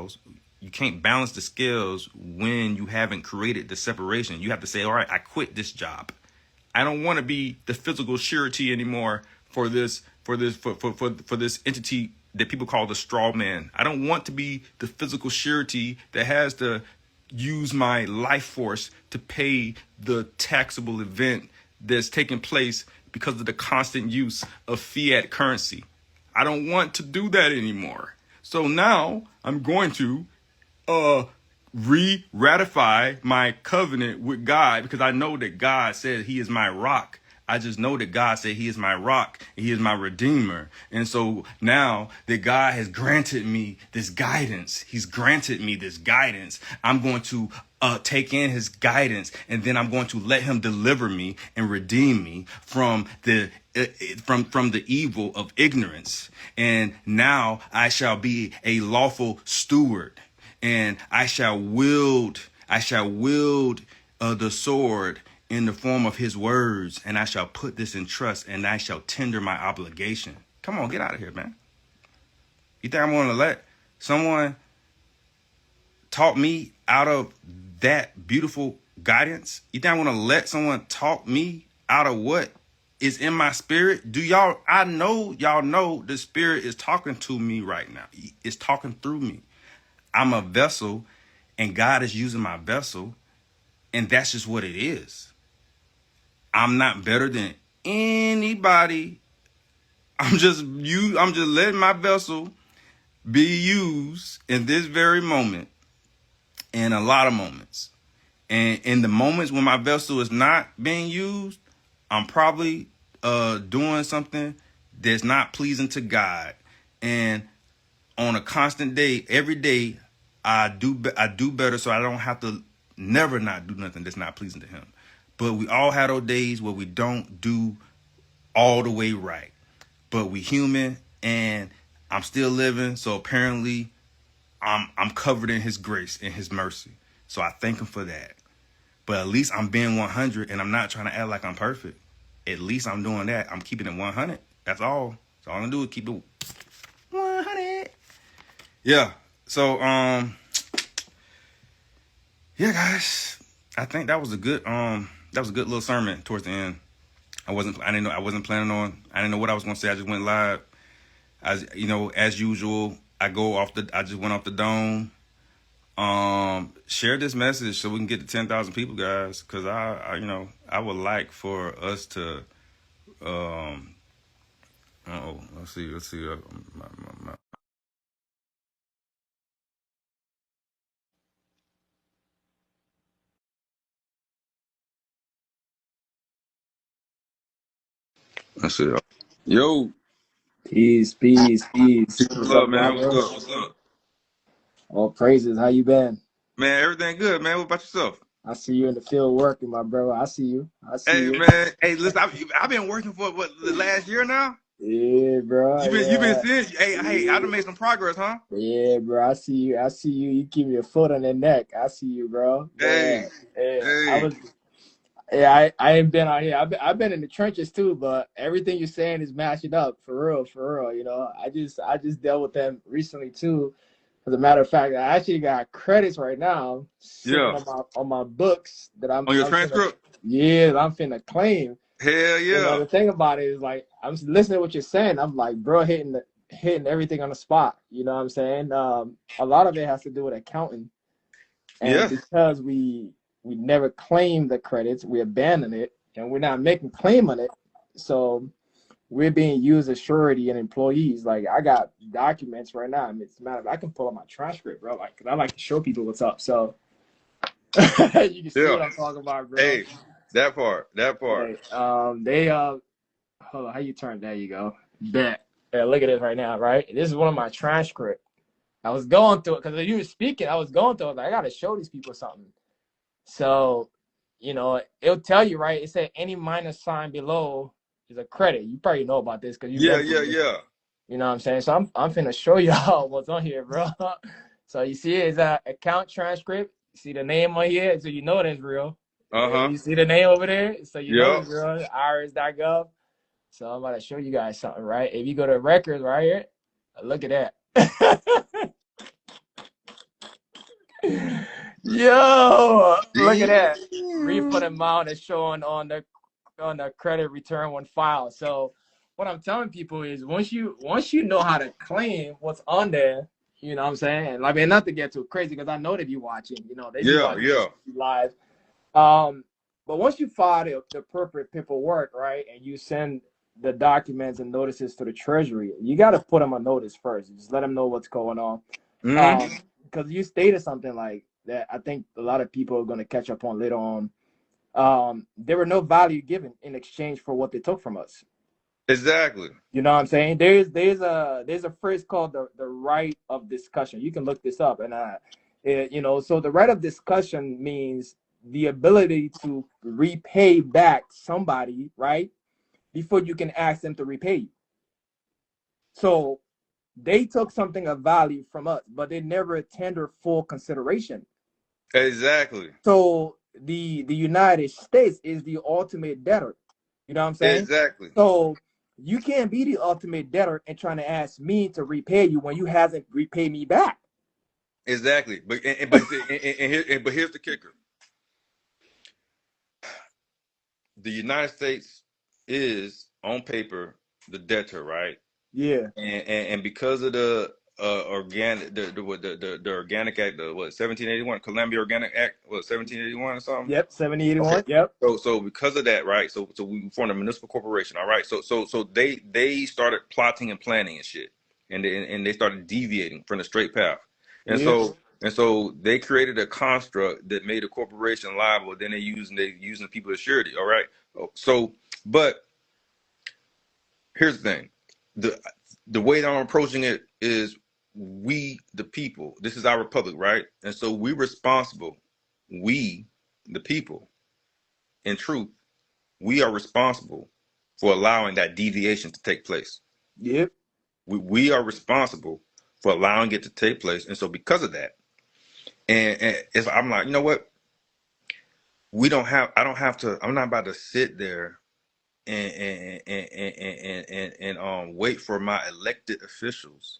scales. You can't balance the scales when you haven't created the separation. You have to say, all right, I quit this job. I don't want to be the physical surety anymore for this entity that people call the straw man. I don't want to be the physical surety that has to use my life force to pay the taxable event that's taking place because of the constant use of fiat currency. I don't want to do that anymore. So now I'm going to re-ratify my covenant with God, because I know that God said he is my rock. I just know that God said he is my rock and he is my redeemer. And so now that God has granted me this guidance, he's granted me this guidance, I'm going to take in his guidance, and then I'm going to let him deliver me and redeem me from the evil of ignorance. And now I shall be a lawful steward, and I shall wield the sword in the form of his words, and I shall put this in trust, and I shall tender my obligation. Come on, get out of here, man. You think I'm going to let someone talk me out of that beautiful guidance? You think I'm going to let someone talk me out of what is in my spirit? I know y'all know the spirit is talking to me right now. It's talking through me. I'm a vessel, and God is using my vessel, and that's just what it is. I'm not better than anybody. I'm just letting my vessel be used in this very moment, and a lot of moments. And in the moments when my vessel is not being used, I'm probably doing something that's not pleasing to God. And on a constant day, every day, I do better, so I don't have to never not do nothing that's not pleasing to him. But we all have those days where we don't do all the way right. But we human, and I'm still living, so apparently I'm covered in his grace and his mercy. So I thank him for that. But at least I'm being 100, and I'm not trying to act like I'm perfect. At least I'm doing that. I'm keeping it 100. That's all. So all I'm gonna do is keep it 100. Yeah. So yeah, guys. I think that was a good little sermon towards the end. I wasn't planning on. I didn't know what I was gonna say. I just went live. As usual, I just went off the dome. Share this message so we can get to 10,000 people, guys. Cause I would like for us to, let's see. Let's see. Yo, Peace. what's up, man? Bro? What's up? All praises. How you been? Man, everything good, man. What about yourself? I see you in the field working, my bro. I see you. Hey, man. Hey, listen, I've been working for the last year now. Yeah, bro. You've been seeing. Hey, I done made some progress, huh? Yeah, bro. I see you. You keep your foot on their neck. I see you, bro. Hey. I ain't been out here. I've been in the trenches too, but everything you're saying is matching up for real. I just dealt with them recently too. As a matter of fact, I actually got credits right now sitting on my books that On your transcript? I'm finna claim. Hell yeah. The thing about it is, like, I'm listening to what you're saying. I'm like, bro, hitting everything on the spot. You know what I'm saying? A lot of it has to do with accounting, and because we never claim the credits, we abandon it, and we're not making claim on it. So we're being used as surety and employees. Like, I got documents right now. I mean, it's a matter of, I can pull up my transcript, bro. Like, cause I like to show people what's up. So you can see what I'm talking about, bro. Hey, that part. Hey, hold on, how you turn? There you go. Bet. Yeah, look at this right now, right? This is one of my transcripts. I was going through it because you were speaking. I was going through it. Like, I got to show these people something. So, it'll tell you, right? It said any minus sign below is a credit. You probably know about this because yeah. You know what I'm saying? So I'm finna show y'all what's on here, bro. So you see it's a account transcript. You see the name on here, so you know that's real. Uh-huh. You see the name over there, so you know it's real. Iris.gov. So I'm about to show you guys something, right? If you go to records right here, look at that. Yo, look at that. Refund Damn. amount is showing on the credit return when filed. So what I'm telling people is once you know how to claim what's on there, you know what I'm saying? I mean, not to get too crazy because I know they be watching, they be Yeah, watching yeah. live. But once you file the appropriate paperwork, right, and you send the documents and notices to the Treasury, you got to put them on notice first. Just let them know what's going on. Mm-hmm. Because you stated something like that. I think a lot of people are going to catch up on later on. There were no value given in exchange for what they took from us. Exactly. You know what I'm saying? There's a phrase called the right of discussion. You can look this up, and so the right of discussion means the ability to repay back somebody, right, before you can ask them to repay you. So they took something of value from us, but they never tender full consideration. Exactly. So the United States is the ultimate debtor. You know what I'm saying? Exactly. So you can't be the ultimate debtor and trying to ask me to repay you when you haven't repaid me back. Exactly. But here's the kicker. The United States is on paper the debtor, right? Yeah. And because of the organic the Organic Act, the what 1781 Columbia Organic Act, what 1781 or something. Yep. Okay. 7081. Yep. So because of that, right? So we formed a municipal corporation, all right. So they started plotting and planning and shit, and they started deviating from the straight path, and Yep. so they created a construct that made a corporation liable. Then they using people as surety, all right. So, but here's the thing, the the way that I'm approaching it is we the people. This is our republic, right? And so we responsible. We the people, in truth, we are responsible for allowing that deviation to take place. Yep. We are responsible for allowing it to take place. And so because of that, and if I'm like, you know what, I don't have to, I'm not about to sit there and wait for my elected officials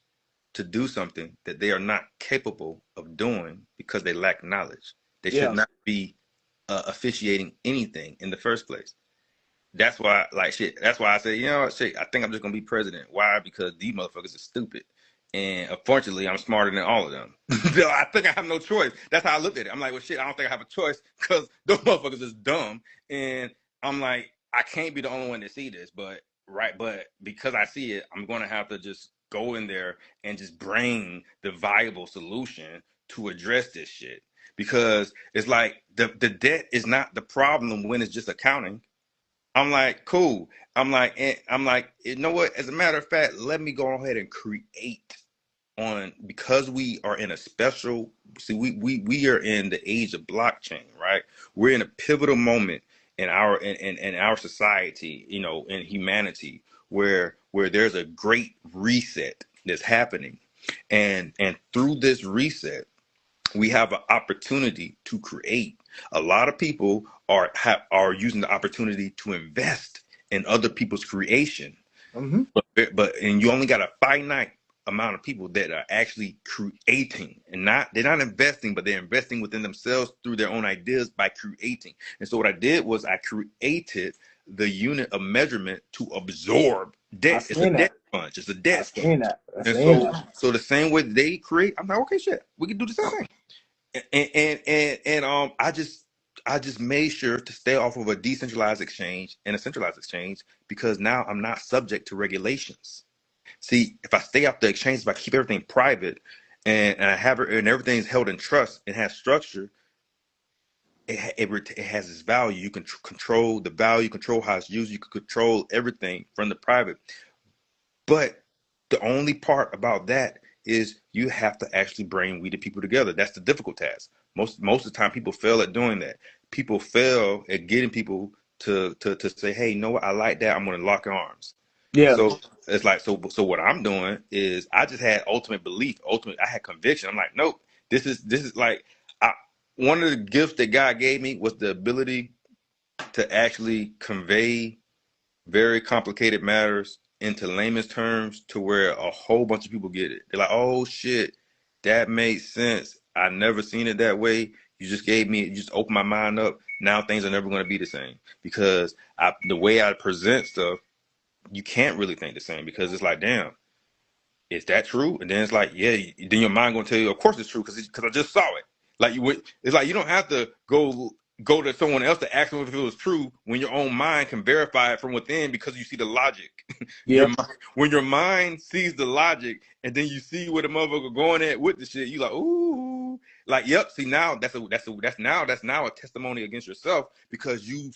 to do something that they are not capable of doing because they lack knowledge. They should Yeah. not be officiating anything in the first place. That's why, like, shit. That's why I say, you know what, shit. I think I'm just gonna be president. Why? Because these motherfuckers are stupid, and unfortunately, I'm smarter than all of them. So I think I have no choice. That's how I looked at it. I'm like, well, shit. I don't think I have a choice because those motherfuckers is dumb, and I'm like, I can't be the only one to see this, but right, but because I see it, I'm gonna have to just go in there and just bring the viable solution to address this shit. Because it's like the debt is not the problem when it's just accounting. I'm like, cool. I'm like, you know what? As a matter of fact, let me go ahead and create on because we are in a special. See, we are in the age of blockchain, right? We're in a pivotal moment in our society, in humanity, where there's a great reset that's happening, and through this reset we have an opportunity to create. A lot of people are using the opportunity to invest in other people's creation, Mm-hmm. but and you only got a finite amount of people that are actually creating, and not they're not investing, but they're investing within themselves through their own ideas by creating. And so what I did was I created the unit of measurement to absorb I debt. It's a seen debt that. sponge. It's a I debt sponge. seen that. I And seen so that. so the same way they create, I'm like, okay, shit, we can do the same thing. And I just made sure to stay off of a decentralized exchange and a centralized exchange because now I'm not subject to regulations. See, if I stay off the exchange, if I keep everything private and I have it and everything's held in trust and has structure, it has its value. You can control the value, control how it's used, you can control everything from the private. But the only part about that is you have to actually bring we the people together. That's the difficult task. Most of the time, people fail at doing that. People fail at getting people to say, "Hey, you know what? I like that. I'm going to lock arms." Yeah. So it's like so. What I'm doing is I just had ultimate belief, ultimate. I had conviction. I'm like, nope. This is like one of the gifts that God gave me was the ability to actually convey very complicated matters into layman's terms to where a whole bunch of people get it. They're like, oh shit, that makes sense. I never seen it that way. You just opened my mind up. Now things are never going to be the same because the way I present stuff, you can't really think the same because it's like, damn, is that true? And then it's like, yeah, then your mind gonna tell you, of course it's true because I just saw it. Like it's like you don't have to go to someone else to ask them if it was true when your own mind can verify it from within because you see the logic. Yep. When your mind sees the logic and then you see where the motherfucker going at with the shit, you like, ooh, like, yep. See, now that's now a testimony against yourself because you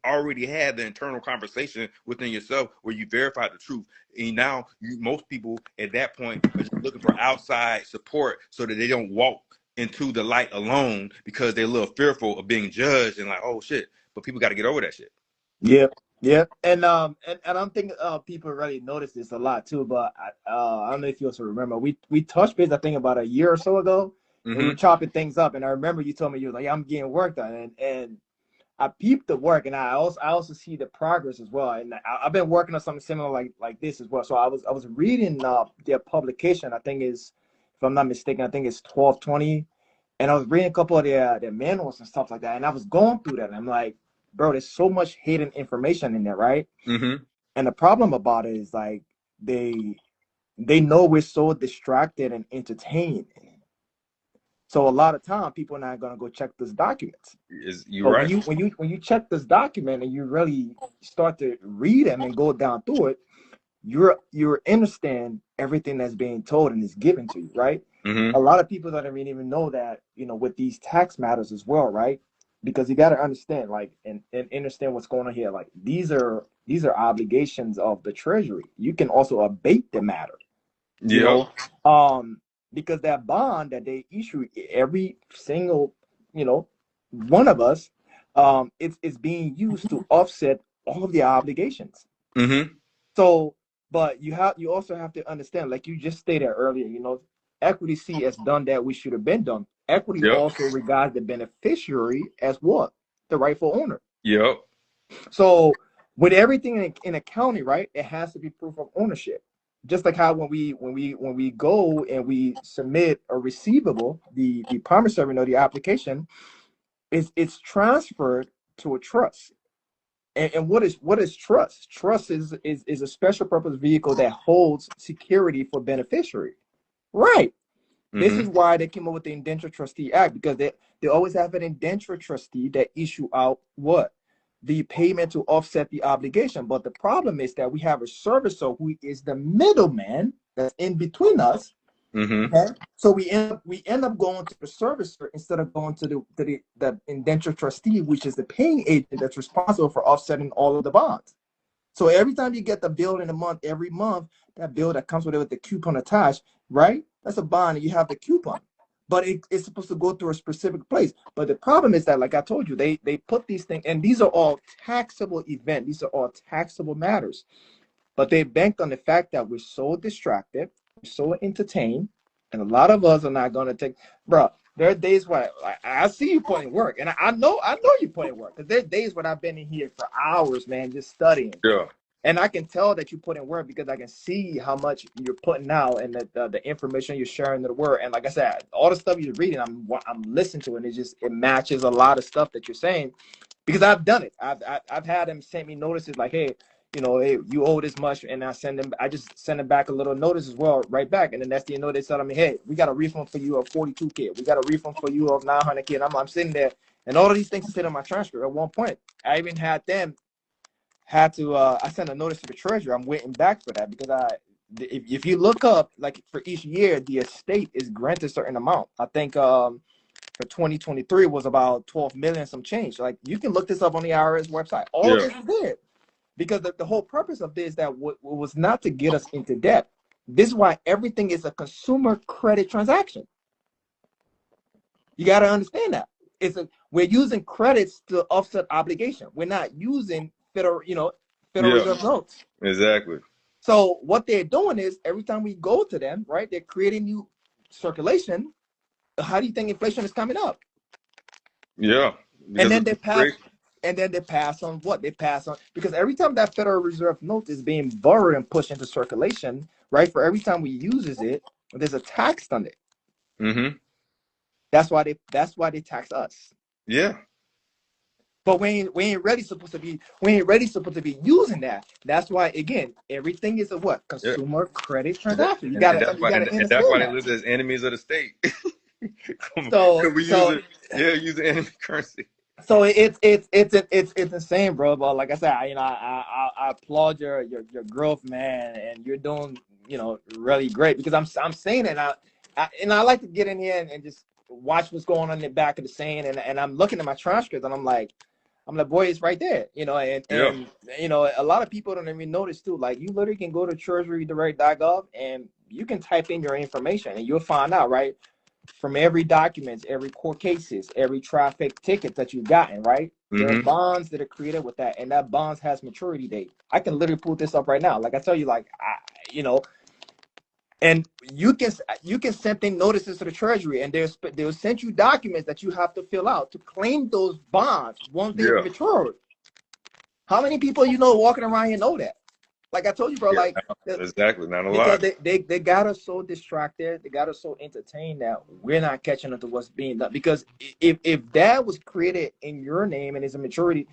already had the internal conversation within yourself where you verified the truth. And now most people at that point are just looking for outside support so that they don't walk into the light alone because they're a little fearful of being judged and like, oh shit. But people got to get over that shit. Yep. Yep. And I don't think people really notice this a lot too. But I don't know if you also remember we touched base, I think, about a year or so ago. And we were chopping things up. And I remember you told me you were like, yeah, I'm getting work done, and I peeped the work, and I also see the progress as well. And I've been working on something similar like this as well. So I was reading their publication. I think is, if I'm not mistaken, I think it's 1220. And I was reading a couple of their manuals and stuff like that. And I was going through that, and I'm like, bro, there's so much hidden information in there, right? Mm-hmm. And the problem about it is like they know we're so distracted and entertained. So a lot of time people are not gonna go check this document. You're right. When you check this document and you really start to read them and go down through it, you understand everything that's being told and is given to you, right? Mm-hmm. A lot of people don't even know that, with these tax matters as well, right? Because you got to understand, like, and understand what's going on here. Like, these are obligations of the Treasury. You can also abate the matter. Yeah. Because that bond that they issue, every single, one of us, it's being used to offset all of the obligations. Mm-hmm. So, but you also have to understand, like you just stated earlier, Equity C has done that which should have been done. Equity also regards the beneficiary as what? The rightful owner. Yep. So with everything in accounting, right, it has to be proof of ownership. Just like how when we go and we submit a receivable, the promissory note, the application, it's transferred to a trust. And what is trust? Trust is a special purpose vehicle that holds security for beneficiary. Right. Mm-hmm. This is why they came up with the Indenture Trustee Act, because they always have an indenture trustee that issue out what? The payment to offset the obligation. But the problem is that we have a servicer who is the middleman that's in between us. Mm-hmm. Okay? So we end up going to the servicer instead of going to the indenture trustee, which is the paying agent that's responsible for offsetting all of the bonds. So every time you get the bill in a month, every month, that bill that comes with it with the coupon attached, right? That's a bond, and you have the coupon. But it's supposed to go through a specific place. But the problem is that, like I told you, they put these things, and these are all taxable events. These are all taxable matters. But they banked on the fact that we're so distracted, we're so entertained, and a lot of us are not going to take, bro. There are days where I see you putting work, and I know you putting work, because there are days when I've been in here for hours, man, just studying. Yeah. And I can tell that you put in work because I can see how much you're putting out and the information you're sharing to the world. And like I said, all the stuff you're reading, I'm listening to, and it matches a lot of stuff that you're saying, because I've done it. I've had them send me notices like, hey, hey, you owe this much, and I just send them back a little notice as well, right back. And then next thing you know, they tell me, hey, we got a refund for you of $42K. We got a refund for you of $900K. And I'm sitting there, and all of these things sit on my transcript. At one point, I even had to I sent a notice to the treasurer. I'm waiting back for that, because if you look up, like, for each year, the estate is granted a certain amount. I think for 2023 was about 12 million some change. Like, you can look this up on the IRS website. All of this is there, because the whole purpose of this that was not to get us into debt. This is why everything is a consumer credit transaction. You got to understand that we're using credits to offset obligation. We're not using Federal Reserve notes. Exactly. So what they're doing is, every time we go to them, right, they're creating new circulation. How do you think inflation is coming up? Yeah. And then they pass on what? They pass on, because every time that Federal Reserve note is being borrowed and pushed into circulation, right, for every time we uses it, there's a tax on it. Mm-hmm. That's why they tax us. Yeah. But we ain't really supposed to be using that. That's why, again, everything is a what? Yeah. Consumer credit And, that, transaction. You and gotta that's why understand they that. list as enemies of the state. So We use it, use enemy currency. So it's insane, bro. But like I said, I applaud your growth, man, and you're doing really great, because I'm saying it. I like to get in here and just watch what's going on in the back of the saying, and I'm looking at my transcripts, and I'm like, boy, it's right there, and a lot of people don't even notice too. Like, you literally can go to treasurydirect.gov and you can type in your information and you'll find out, right, from every documents, every court cases, every traffic ticket that you've gotten, right? There are bonds that are created with that, and that bonds has maturity date. I can literally pull this up right now. Like I tell you, and you can send thing notices to the Treasury, and they'll send you documents that you have to fill out to claim those bonds once they've matured. How many people walking around here know that? Like I told you, bro, exactly, not a lot. Because they got us so distracted, they got us so entertained that we're not catching up to what's being done. Because if that was created in your name and is a maturity,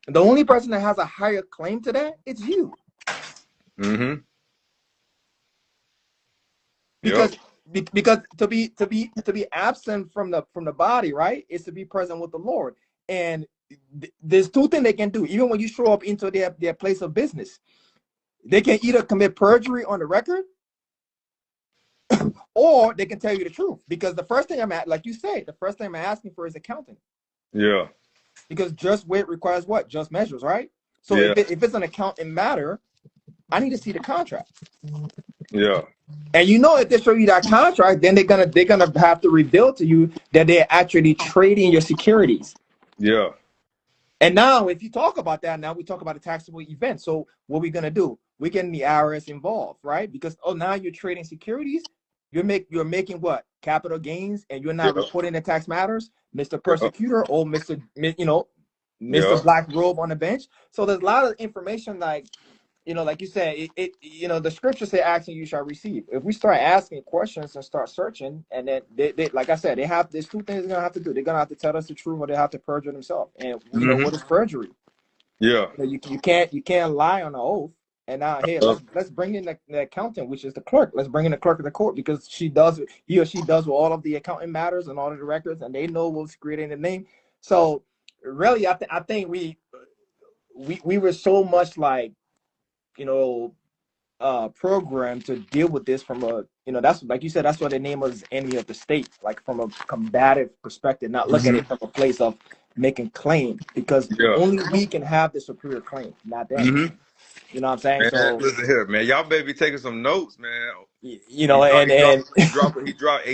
the only person that has a higher claim to that, it's you. Because to be absent from the body, right, is to be present with the Lord. And there's two things they can do. Even when you show up into their place of business, they can either commit perjury on the record, or they can tell you the truth. Because the first thing like you say, the first thing I'm asking for is accounting. Yeah. Because just weight requires what? Just measures, right? So if it's an accounting matter, I need to see the contract. Yeah. And if they show you that contract, then they're gonna have to reveal to you that they're actually trading your securities. Yeah. And now, if you talk about that, now we talk about a taxable event. So what we're gonna do? We're getting the IRS involved, right? Because now you're trading securities. You're making what? Capital gains, and you're not reporting the tax matters, Mr. Persecutor or Mr. Mr. Black Robe on the bench. So there's a lot of information, like you said, the scripture say, "Asking you shall receive." If we start asking questions and start searching, and then they like I said, there's two things they're gonna have to do. They're gonna have to tell us the truth, or they have to perjure themselves. And what is perjury? Yeah. You can't lie on an oath. And now, hey, let's bring in the accountant, which is the clerk. Let's bring in the clerk of the court, because he or she does with all of the accounting matters and all of the records, and they know what's creating the name. So really, I think we were so much like program to deal with this from a that's, like you said, that's why the name was enemy of the state, like from a combative perspective, not look at it from a place of making claim, because only we can have the superior claim, not them. You know what I'm saying? Man, so listen here, man, y'all better be taking some notes, man. He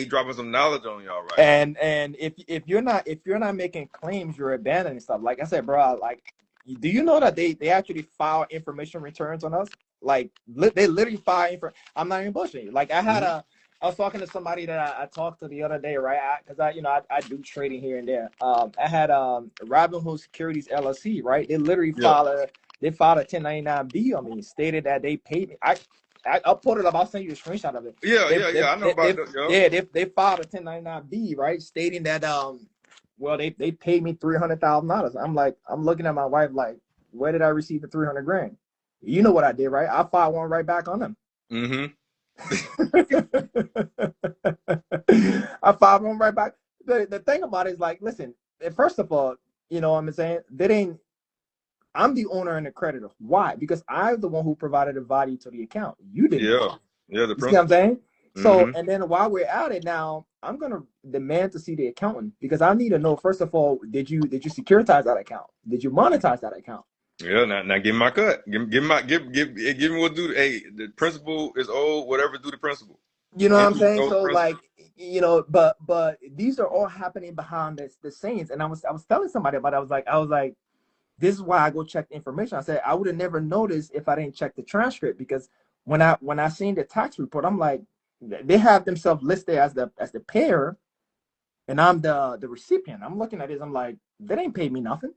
dropping some knowledge on y'all, right? And if you're not making claims, you're abandoning stuff. Like I said, bro, like, do you know that they actually file information returns on us? Like, they literally file I'm not even bullshitting you. Like, I was talking to somebody that I talked to the other day, right? Because I do trading here and there. I had Robinhood Securities LLC, right? They literally filed a 1099-B on me, stated that they paid me. I'll put it up. I'll send you a screenshot of it. I know about that. They filed a 1099-B, right, stating that they paid me $300,000. I'm looking at my wife like, where did I receive the $300,000? You know what I did, right? I filed one right back on them. I filed one right back. The thing about it is, like, listen, first of all, what I'm saying, I'm the owner and the creditor. Why? Because I'm the one who provided the value to the account. You didn't. You see what I'm saying? So, and then while we're at it now, I'm gonna demand to see the accountant, because I need to know, first of all, did you securitize that account? Did you monetize that account? Yeah, now give me my cut. Give me what do. Hey, the principal is owed. Whatever do the principal. You know what I'm saying? So, like, but these are all happening behind the scenes. And I was telling somebody about it. I was like, this is why I go check the information. I said I would have never noticed if I didn't check the transcript, because when I seen the tax report, I'm like, they have themselves listed as the payer, and I'm the recipient. I'm looking at this. I'm like, they ain't paid me nothing.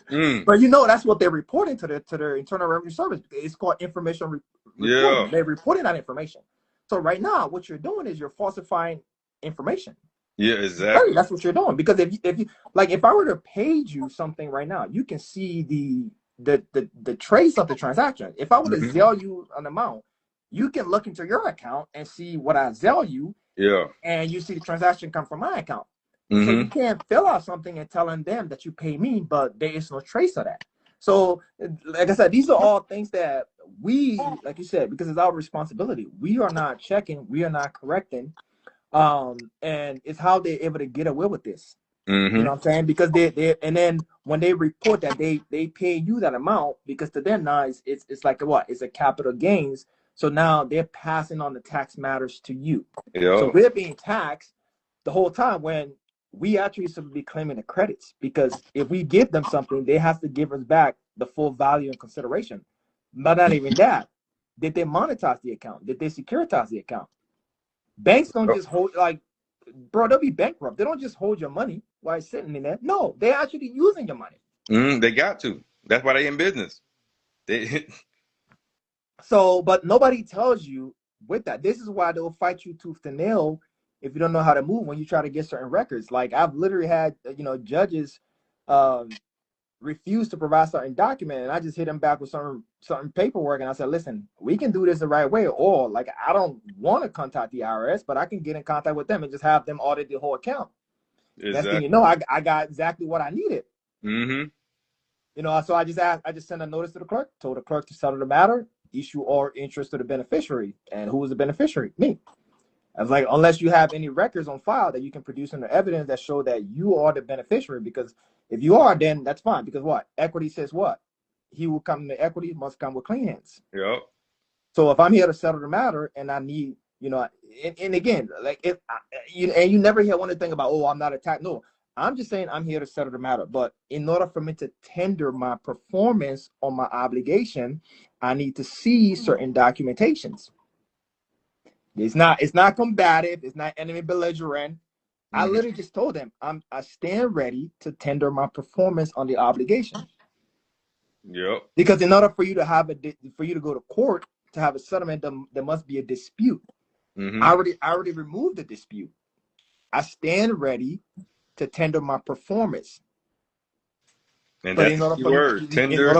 But that's what they're reporting to their Internal Revenue Service. It's called information reporting. They're reporting that information. So right now, what you're doing is you're falsifying information. Yeah, exactly. That's what you're doing. Because if you like, if I were to pay you something right now, you can see the trace of the transaction. If I were to Mm-hmm. Zelle you an amount, you can look into your account and see what I Zelle you, Yeah. and you see the transaction come from my account. So you Mm-hmm. can't fill out something and telling them that you pay me, but there is no trace of that. So, like I said, these are all things that we, like you said, because it's our responsibility. We are not checking, we are not correcting, and it's how they're able to get away with this. You know Mm-hmm. what I'm saying? Because they and then when they report that they pay you that amount, because to them now it's like a what? It's a capital gains. So now they're passing on the tax matters to you. So Yeah. we're being taxed the whole time when we actually should be claiming the credits, because if we give them something, they have to give us back the full value and consideration. But not even that. Did they monetize the account? Did they securitize the account? Banks don't just hold, like, bro, they'll be bankrupt. They don't just hold your money while it's sitting in there. No, they're actually using your money. They got to. That's why they in business. They So, but nobody tells you with that. This is why they'll fight you tooth and nail if you don't know how to move when you try to get certain records. Like I've literally had, judges um, refuse to provide certain document, and I just hit them back with certain paperwork, and I said, listen, we can do this the right way, or like I don't want to contact the IRS, but I can get in contact with them and just have them audit the whole account. Next thing you exactly. know, I got exactly what I needed. Mm-hmm. So I just sent a notice to the clerk, told the clerk to settle the matter, issue all interest to the beneficiary. And who was the beneficiary? Me. I was like, unless you have any records on file that you can produce in the evidence that show that you are the beneficiary, because if you are, then that's fine. Because what? Equity says what? He who come to equity must come with clean hands. Yep. So if I'm here to settle the matter and I need, and again, like if you never hear one thing about, oh, I'm not attacked. No, I'm just saying I'm here to settle the matter. But in order for me to tender my performance on my obligation, I need to see certain documentations. It's not combative, it's not enemy belligerent. I Mm-hmm. literally just told them I stand ready to tender my performance on the obligation. Yep. Because in order for you to go to court to have a settlement, there must be a dispute. I Mm-hmm. already removed the dispute. I stand ready to tender my performance. And But that's the key word. Tender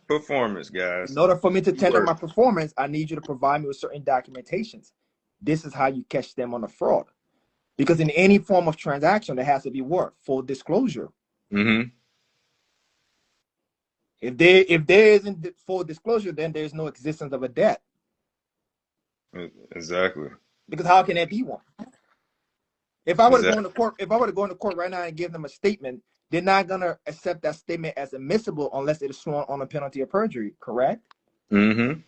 performance, in guys. order for me to Key tender word. my performance, I need you to provide me with certain documentations. This is how you catch them on a fraud. Because in any form of transaction, there has to be what? Full disclosure. Mm-hmm. If there isn't full disclosure, then there's no existence of a debt. Exactly. Because how can there be one? If I were to go Exactly. into court, right now and give them a statement, they're not gonna accept that statement as admissible unless it is sworn on a penalty of perjury, correct? Mm-hmm.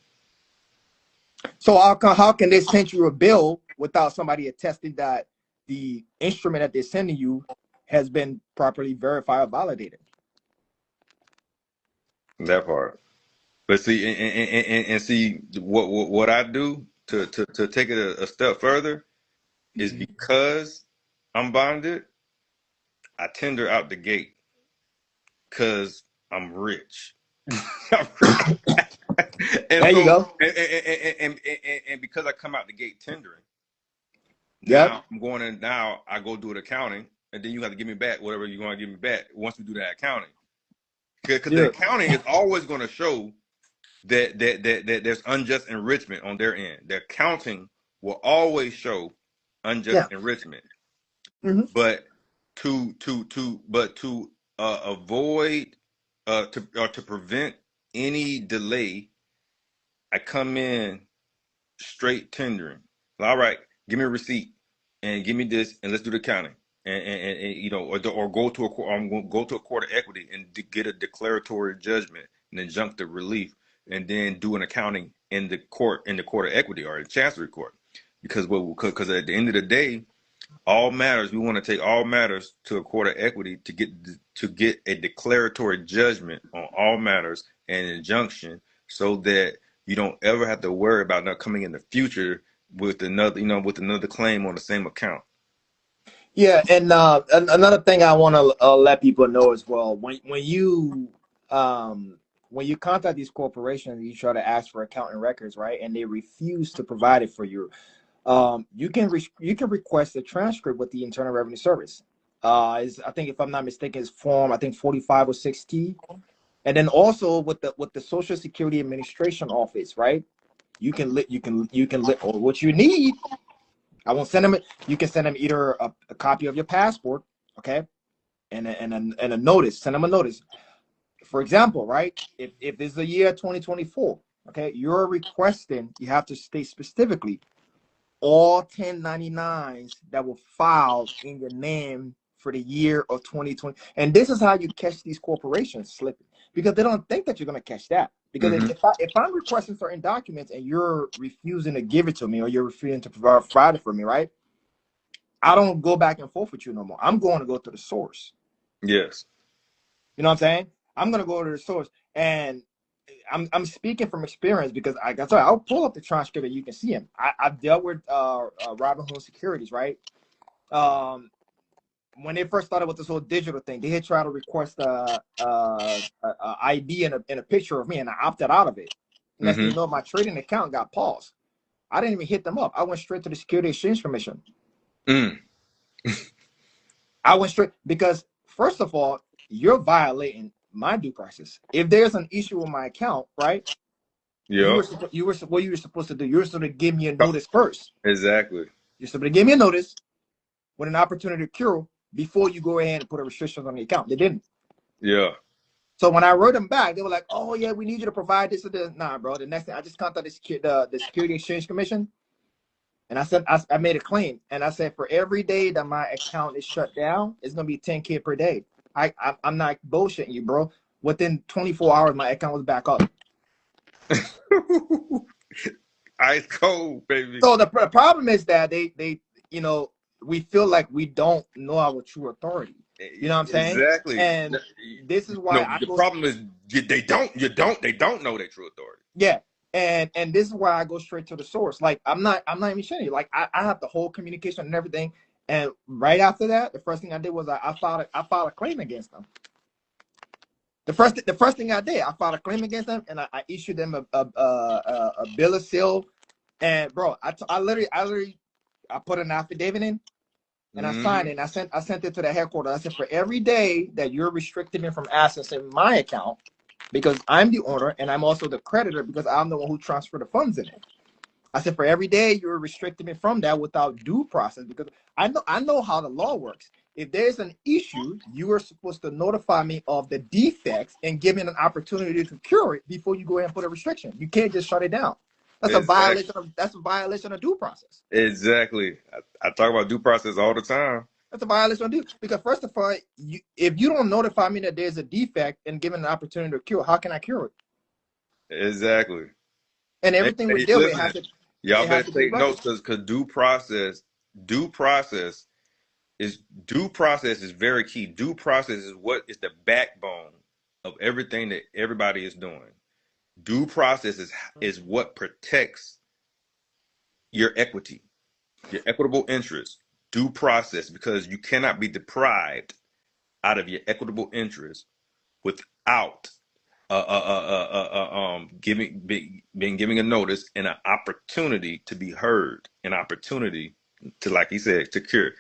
So how can they send you a bill without somebody attesting that the instrument that they're sending you has been properly verified or validated? That part. But see, and see what I do to take it a step further is Mm-hmm. because I'm bonded, I tender out the gate because I'm rich. I'm rich. And There you so go. and because I come out the gate tendering, Yep. now I'm going in now I go do the accounting and then you have to give me back whatever you want to give me back once we do that accounting. Because the Yeah. accounting is always going to show that there's unjust enrichment on their end. Their accounting will always show unjust Yeah. enrichment. Mm-hmm. But to avoid to prevent any delay, I come in straight tendering. All right, give me a receipt and give me this, and let's do the accounting. And or go to a court. I'm going to go to a court of equity and get a declaratory judgment, an injunctive relief, and then do an accounting in the court of equity or in chancery court. Because at the end of the day, all matters we want to take all matters to a court of equity to get a declaratory judgment on all matters and an injunction so that you don't ever have to worry about not coming in the future with another claim on the same account. Yeah, and another thing I want to let people know as well, when you contact these corporations, you try to ask for accounting records, right? And they refuse to provide it for you. You can request a transcript with the Internal Revenue Service. I think, if I'm not mistaken, it's form, I think 4506T. And then also with the Social Security Administration Office, right? You can or what you need. I won't send them. You can send them either a copy of your passport, okay, and a notice. Send them a notice. For example, right? If this is the year 2024, okay, you're requesting. You have to state specifically all 1099s that were filed in your name for the year of 2020. And this is how you catch these corporations slipping, because they don't think that you're going to catch that. Because if I'm requesting certain documents and you're refusing to give it to me, or you're refusing to provide it for me, right? I don't go back and forth with you no more. I'm going to go to the source. Yes. You know what I'm saying? I'm going to go to the source. And I'm speaking from experience, because I'll pull up the transcript and you can see him. I've dealt with Robinhood Securities, right? When they first started with this whole digital thing, they had tried to request a ID and a picture of me, and I opted out of it. Next thing you know, my trading account got paused. I didn't even hit them up. I went straight to the Security Exchange Commission. I went straight, because first of all, you're violating my due process. If there's an issue with my account, right? Yeah. What you were supposed to do, you were supposed to give me a notice first. Exactly. You're supposed to give me a notice with an opportunity to cure before you go ahead and put a restriction on the account. They didn't. Yeah. So when I wrote them back, they were like, "Oh yeah, we need you to provide this or this." Nah, bro. The next thing, I just contacted the Security Exchange Commission, and I said I made a claim, and I said, for every day that my account is shut down, it's gonna be $10K per day. I'm not bullshitting you, bro. Within 24 hours, my account was back up. Ice cold, baby. So the problem is that they we feel like we don't know our true authority. You know what I'm saying? Exactly. And this is why the problem is they don't know their true authority. Yeah. And this is why I go straight to the source. Like, I'm not even shitting you. Like, I have the whole communication and everything. And right after that, the first thing I did was I filed a claim against them. The first thing I did, I filed a claim against them, and I issued them a bill of sale. And bro, I literally put an affidavit in, and I signed it, and I sent it to the headquarters. I said, for every day that you're restricting me from access in my account, because I'm the owner and I'm also the creditor, because I'm the one who transferred the funds in it. I said, for every day you're restricting me from that without due process, because I know how the law works. If there's an issue, you are supposed to notify me of the defects and give me an opportunity to cure it before you go ahead and put a restriction. You can't just shut it down. That's a violation of due process. Exactly. I talk about due process all the time. That's a violation of due, because first of all, if you don't notify me that there's a defect and give me an opportunity to cure, how can I cure it? Exactly. And everything we deal with has to. Y'all better take notes, because due process is very key. Due process is what is the backbone of everything that everybody is doing. Due process is what protects your equity, your equitable interest. Due process, because you cannot be deprived out of your equitable interest without giving a notice and an opportunity to be heard, an opportunity to, like he said, to cure.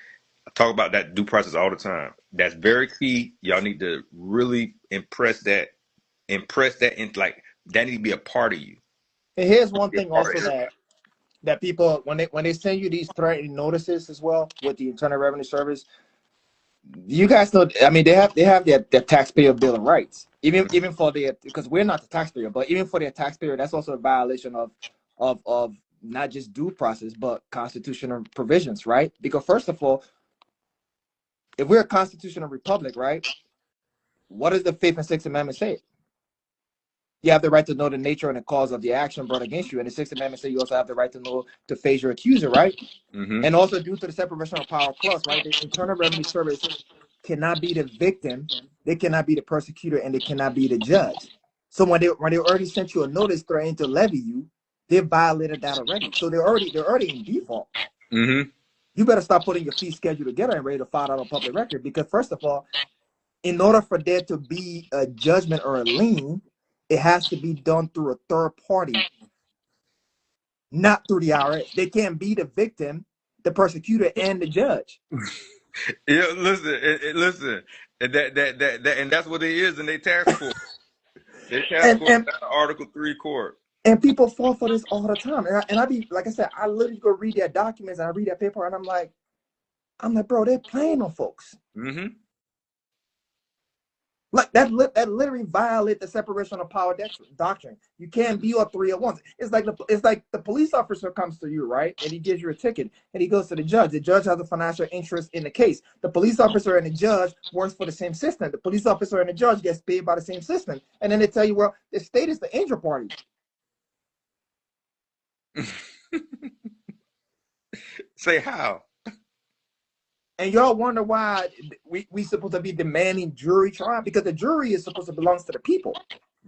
I talk about that due process all the time. That's very key. Y'all need to really impress that, and like that need to be a part of you. And here's one thing also that people, when they send you these threatening notices as well with the Internal Revenue Service, you guys know, I mean, they have their taxpayer bill of rights, even for their, because we're not the taxpayer, but even for their taxpayer, that's also a violation of not just due process but constitutional provisions, right? Because first of all, if we're a constitutional republic, right, what does the Fifth and Sixth Amendment say? You have the right to know the nature and the cause of the action brought against you. And the Sixth Amendment says you also have the right to know, to face your accuser, right? And also, due to the separation of power clause, right, the Internal Revenue Service cannot be the victim, they cannot be the persecutor, and they cannot be the judge. So when they already sent you a notice threatening to levy you, they violated that already. So they're already in default. You better start putting your fee schedule together and ready to file out on public record, because first of all, in order for there to be a judgment or a lien, it has to be done through a third party. not through the IRS. They can't be the victim, the persecutor, and the judge. Yeah, listen, and and that's what it is in their task force. Their task force is Article 3 court. And people fall for this all the time. And I be, like I said, I literally go read their documents and I read that paper and I'm like, bro, they're playing on folks. Mm-hmm. Like that literally violates the separation of power doctrine. You can't be all three at once. It's like the police officer comes to you, right? And he gives you a ticket and he goes to the judge. The judge has a financial interest in the case. The police officer and the judge works for the same system. The police officer and the judge gets paid by the same system. And then they tell you, well, the state is the injured party. Say how? And y'all wonder why we supposed to be demanding jury trial, because the jury is supposed to belong to the people.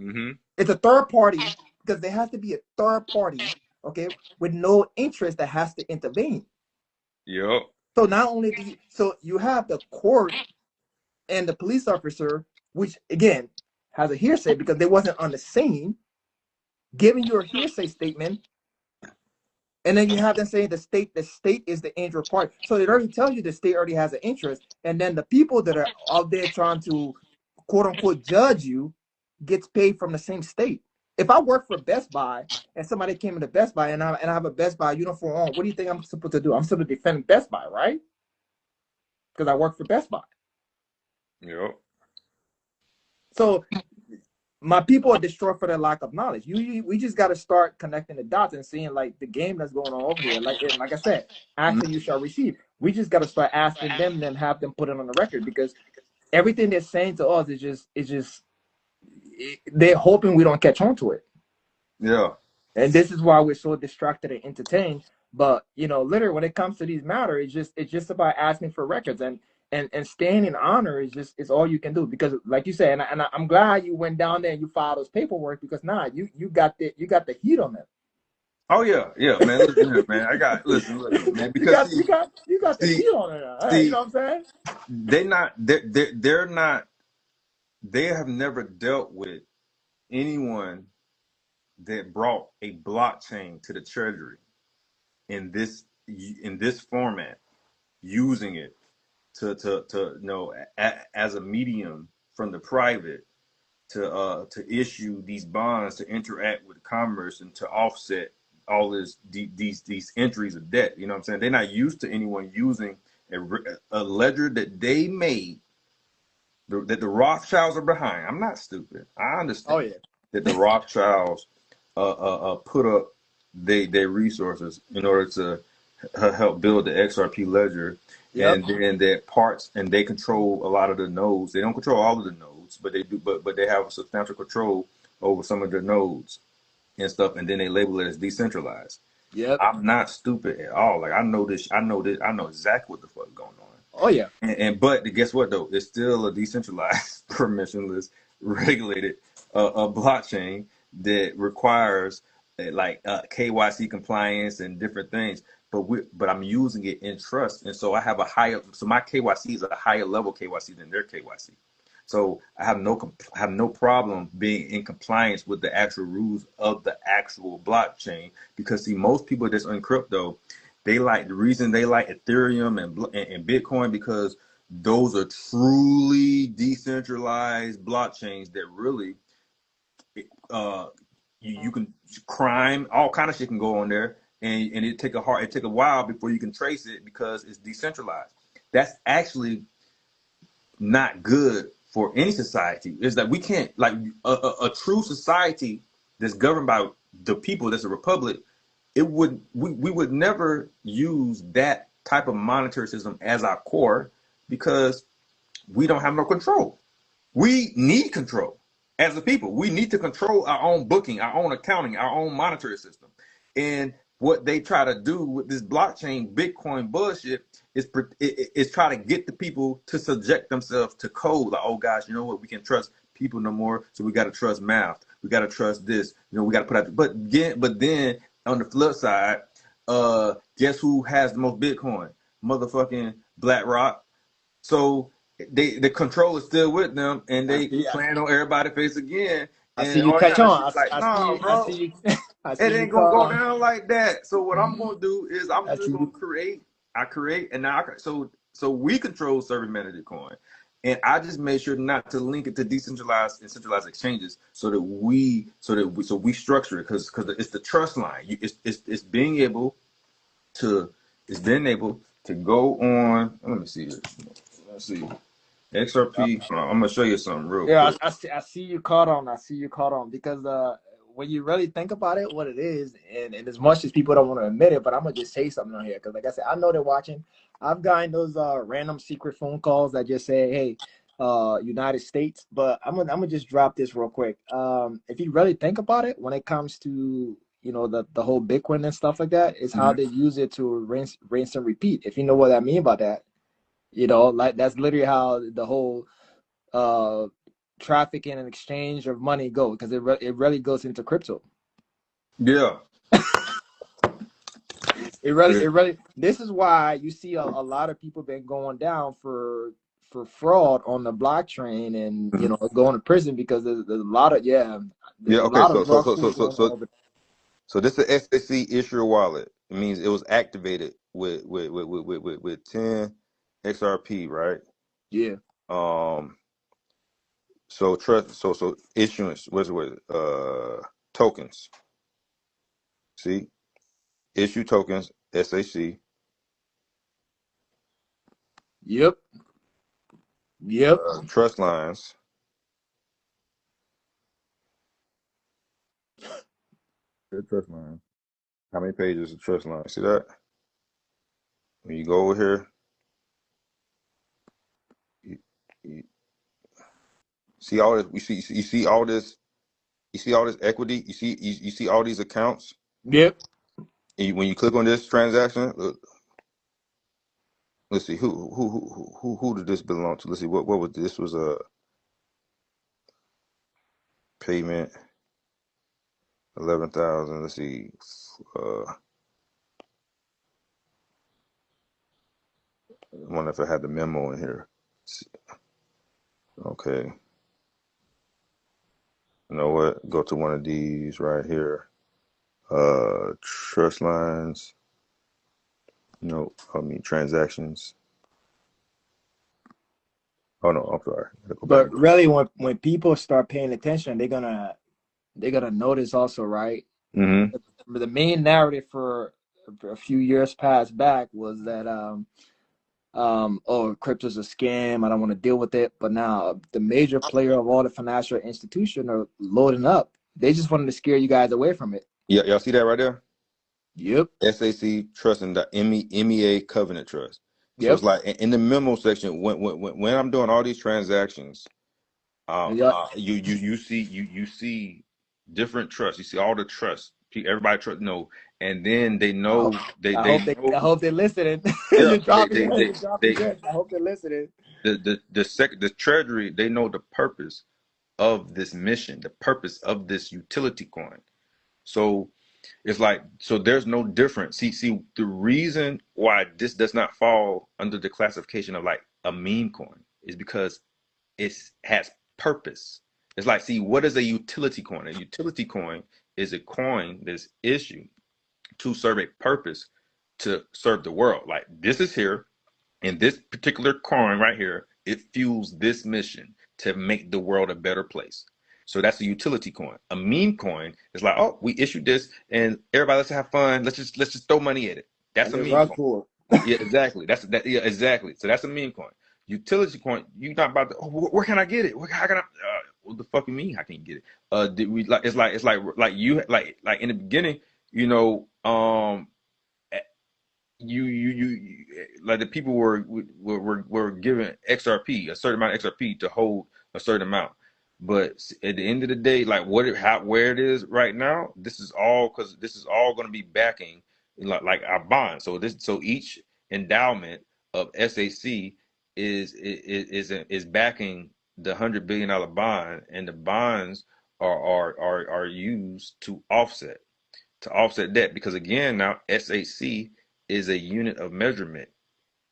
Mm-hmm. It's a third party, because there has to be a third party, okay, with no interest that has to intervene. Yep. So not only so you have the court and the police officer, which again has a hearsay because they wasn't on the scene, giving you a hearsay statement. And then you have them saying the state is the injured party. So it already tells you the state already has an interest. And then the people that are out there trying to, quote unquote, judge you gets paid from the same state. If I work for Best Buy and somebody came into Best Buy and I have a Best Buy uniform on, what do you think I'm supposed to do? I'm supposed to defend Best Buy, right? Because I work for Best Buy. Yep. So my people are destroyed for their lack of knowledge. We just got to start connecting the dots and seeing like the game that's going on over here. Like I said, ask and you shall receive. We just got to start asking them, then have them put it on the record, because everything they're saying to us they're hoping we don't catch on to it. Yeah. And this is why we're so distracted and entertained. But literally, when it comes to these matters, it's just about asking for records and staying in honor is all you can do, because like you said, and I'm glad you went down there and you filed those paperwork, because you got the heat on them. Oh yeah, man. Listen, man. Listen, man. Because you got the heat on it. You know what I'm saying? They're not. They have never dealt with anyone that brought a blockchain to the treasury in this format, using it to as a medium from the private to issue these bonds, to interact with commerce and to offset all these entries of debt. You know what I'm saying? They're not used to anyone using a ledger that they made, that the Rothschilds are behind. I'm not stupid. I understand that the Rothschilds put up their resources in order to help build the XRP ledger. Yep. And then that parts, and they control a lot of the nodes. They don't control all of the nodes, but they do. But they have a substantial control over some of the nodes and stuff. And then they label it as decentralized. Yeah, I'm not stupid at all. Like I know this. I know exactly what the fuck going on. Oh yeah. But guess what though? It's still a decentralized, permissionless, regulated a blockchain that requires KYC compliance and different things. But I'm using it in trust, and so I have my KYC is a higher level KYC than their KYC. So I have no problem being in compliance with the actual rules of the actual blockchain, because see, most people that's on crypto, the reason they like Ethereum and Bitcoin, because those are truly decentralized blockchains that really you can crime, all kind of shit can go on there. And it take a while before you can trace it, because it's decentralized. That's actually not good for any society. Is that we can't, like a true society that's governed by the people, that's a republic. We would never use that type of monetary system as our core, because we don't have no control. We need control as a people. We need to control our own booking, our own accounting, our own monetary system. And what they try to do with this blockchain Bitcoin bullshit is try to get the people to subject themselves to code. Like, oh gosh, you know what? We can trust people no more, so we got to trust math. We got to trust this. We got to put out. But then on the flip side, guess who has the most Bitcoin? Motherfucking BlackRock. So the control is still with them, and they plan on everybody's face again. I see you catch on. I see you. I It see you ain't gonna caught go on. down like that. So what I'm gonna do is I'm I just see gonna you. create. I create, and now so we control service manager coin, and I just made sure not to link it to decentralized and centralized exchanges, so we structure it because it's the trust line. It's being able to go on. Let me see this. Let's see XRP. I'm gonna show you something real Yeah, quick. I see you caught on. I see you caught on because when you really think about it, what it is, and as much as people don't want to admit it, but I'm gonna just say something on here because, like I said, I know they're watching. I've gotten those random secret phone calls that just say, "Hey, United States," but I'm gonna just drop this real quick. If you really think about it, when it comes to the whole Bitcoin and stuff like that, is how Mhm. they use it to rinse and repeat. If you know what I mean by that, like that's literally how the whole uh trafficking and exchange of money go because it really goes into crypto. Yeah. It really this is why you see a lot of people been going down for fraud on the blockchain and Mhm. going to prison because there's a lot of Yeah. there's a Okay. lot So of so rough so so shit so going so on over So this is a SAC issuer wallet. It means it was activated with 10 XRP, right? there. Um. So trust. So issuance. What? Tokens. See, issue tokens. SAC. Yep. Yep. Trust lines. The trust line. How many pages of trust line? See that? When you go over here, you, you see all this. You see all this. You see all this equity. You see all these accounts. Yep. And when you click on this transaction, look, let's see who did this belong to? Let's see what was this was a payment 11,000. Let's see, I wonder if I had the memo in here. Okay, you know what? Go to one of these right here. Trust lines. No, I mean transactions. Oh no, I'm sorry. Gotta go back. But really, when people start paying attention, they're gonna notice also, right? Mm-hmm. The main narrative for a few years past back was that oh, crypto's a scam, I don't want to deal with it. But now the major player of all the financial institutions are loading up. They just wanted to scare you guys away from it. Yeah, y'all see that right there? Yep. SAC Trust and the MEA Covenant Trust. So it's Yep. like in the memo section when I'm doing all these transactions, Yep. you see different trusts. You see all the trusts. Everybody trust and then they I know hope I they hope they know I hope they're listening. yeah You're dropping it. You're dropping they good. I hope they're listening. the treasury they know the purpose of this mission, the purpose of this utility coin. So it's like so there's no difference. See the reason why this does not fall under the classification of like a meme coin is because it has purpose. It's like, see, what is a utility coin? A utility coin is a coin that's issued to serve a purpose to serve the world. Like this is here, and this particular coin right here, it fuels this mission to make the world a better place. So that's a utility coin. A meme coin is like, oh, we issued this, and everybody let's have fun. Let's just throw money at it. That's And a they meme rug coin. pull. Yeah, exactly. That's that. Yeah, exactly. So that's a meme coin. Utility coin. You not about to. Oh, where can I get it? How can I? What the fuck you mean? How can you get it? Did we like? It's like you like in the beginning. You know, you like the people were given XRP, a certain amount of XRP to hold a certain amount. But at the end of the day, like where it is right now, this is all because this is all going to be backing like our bonds. So each endowment of SAC is backing the $100 billion bond, and the bonds are used to offset debt because again now SAC is a unit of measurement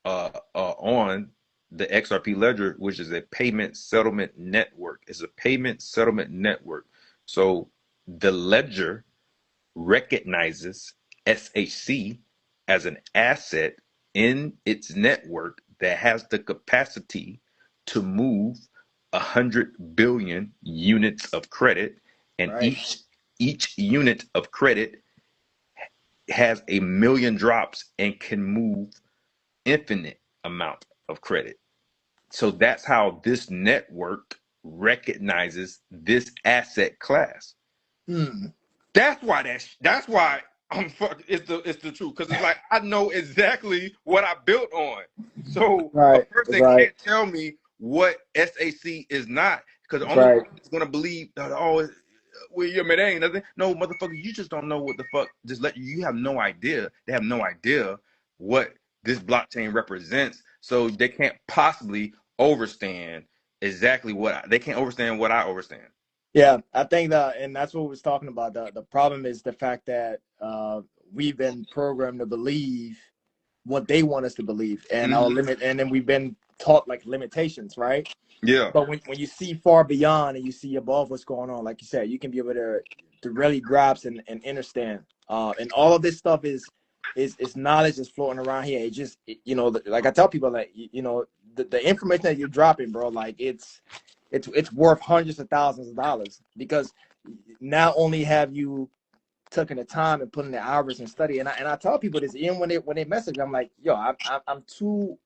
on the XRP ledger, which is a payment settlement network. It's a payment settlement network. So the ledger recognizes SHC as an asset in its network that has the capacity to move 100 billion units of credit, and Right. each unit of credit has a million drops and can move infinite amount of credit. So that's how this network recognizes this asset class. Mm. That's why I'm fuck. It's the truth, because it's like I know exactly what I built on. So a Right. person Right. can't tell me what SAC is not, because the only Right. person that's gonna believe that, oh, William, it ain't nothing. No, motherfucker, you just don't know what the fuck. You have no idea. They have no idea what this blockchain represents, so they can't possibly overstand exactly they can't understand what I understand. Yeah, I think that, and that's what we was talking about. The problem is the fact that we've been programmed to believe what they want us to believe, and our limit, and then we've been taught like limitations, right? Yeah. But when you see far beyond and you see above what's going on, like you said, you can be able to really grasp and understand. And all of this stuff is knowledge that's floating around here. It just, you know, like I tell people, that you know, the information that you're dropping, bro, like it's worth hundreds of thousands of dollars, because not only have you taken the time and putting the hours and study, and I tell people this, even when they message, I'm like, yo, I'm too